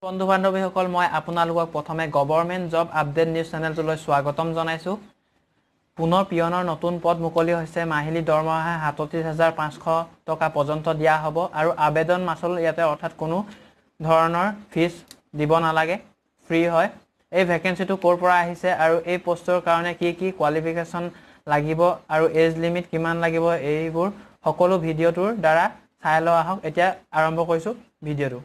বন্ধু বান্ধৱীসকল মই আপোনালোকক প্ৰথমে গভৰ্ণমেণ্ট জব আপডেট নিউজ চেনেলটোলৈ স্বাগতম জনাইছোঁ। পুনৰ পিয়নৰ নতুন পদ মুকলি হৈছে। মাহিলী দৰমহা ৩৭,৫০০ টকা পৰ্যন্ত দিয়া হ'ব আৰু আবেদন মাচুল ইয়াতে অৰ্থাৎ কোনো ধৰণৰ ফিজ দিব নালাগে, ফ্ৰী হয়। এই ভেকেঞ্চিটো ক'ৰ পৰা আহিছে আৰু এই পোষ্টৰ কাৰণে কি কি কোৱালিফিকেশ্যন লাগিব আৰু এজ লিমিট কিমান লাগিব, এইবোৰ সকলো ভিডিঅ'টোৰ দ্বাৰা চাই লোৱা আহক। এতিয়া আৰম্ভ কৰিছোঁ ভিডিঅ'টো।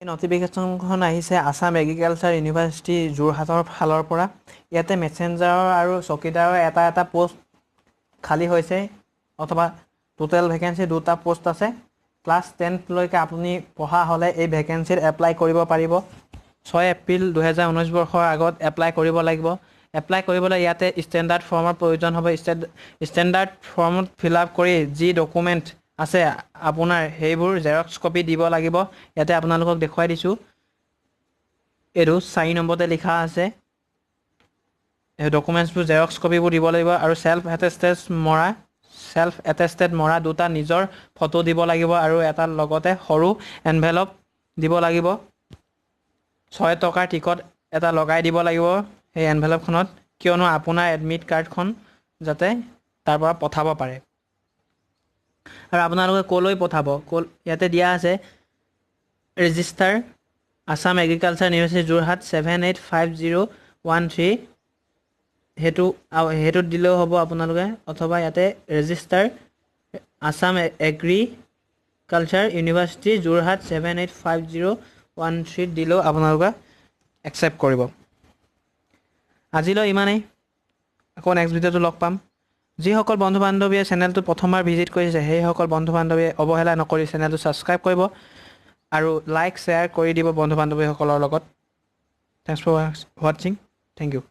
এই নটিফিকেশ্যনখন আহিছে আছাম এগ্ৰিকালচাৰ ইউনিভাৰ্চিটি যোৰহাটৰ ফালৰ পৰা। ইয়াতে মেছেঞ্জাৰৰ আৰু চকীদাৰৰ এটা পোষ্ট খালী হৈছে, অথবা টোটেল ভেকেঞ্চি 2টা পোষ্ট আছে। ক্লাছ 10লৈকে আপুনি পঢ়া হ'লে এই ভেকেঞ্চিত এপ্লাই কৰিব পাৰিব। 6 এপ্ৰিল 2019 বৰ্ষৰ আগত এপ্লাই কৰিব লাগিব। এপ্লাই কৰিবলৈ ইয়াতে ষ্টেণ্ডাৰ্ড ফৰ্মৰ প্ৰয়োজন হ'ব। ষ্টেণ্ডাৰ্ড ফৰ্মত ফিল আপ কৰি যি ডকুমেণ্ট আছে আপোনাৰ সেইবোৰ জেৰক্স কপি দিব লাগিব। ইয়াতে আপোনালোকক দেখুৱাই দিছোঁ, এইটো 4 নম্বৰতে লিখা আছে। এই ডকুমেণ্টছবোৰ জেৰক্স কপিবোৰ দিব লাগিব আৰু চেল্ফ এটেষ্টেড মৰা 2টা নিজৰ ফটো দিব লাগিব আৰু এটা লগতে সৰু এনভেলপ দিব লাগিব। 6 টকাৰ টিকট এটা লগাই দিব লাগিব সেই এনভেলপখনত, কিয়নো আপোনাৰ এডমিট কাৰ্ডখন যাতে তাৰ পৰা পঠাব পাৰে। আৰু আপোনালোকে ক'লৈ পঠাব, ইয়াতে দিয়া আছে register Assam agriculture university Jorhat 785013, সেইটোত দিলেও হ'ব আপোনালোকে, অথবা ইয়াতে register Assam agriculture university Jorhat 785013 দিলেও আপোনালোকে একচেপ্ট কৰিব। আজিলৈ ইমানেই, আকৌ নেক্সট ভিডিঅ'টো লগ পাম। যিসকল বন্ধু বান্ধৱীয়ে চেনেলটো প্ৰথমবাৰ ভিজিট কৰিছে সেইসকল বন্ধু বান্ধৱীয়ে অৱহেলা নকৰি চেনেলটো ছাবস্ক্ৰাইব কৰিব আৰু লাইক শ্বেয়াৰ কৰি দিব বন্ধু বান্ধৱীসকলৰ লগত। থেংকছ ফৰ ৱাচিং, থেংক ইউ।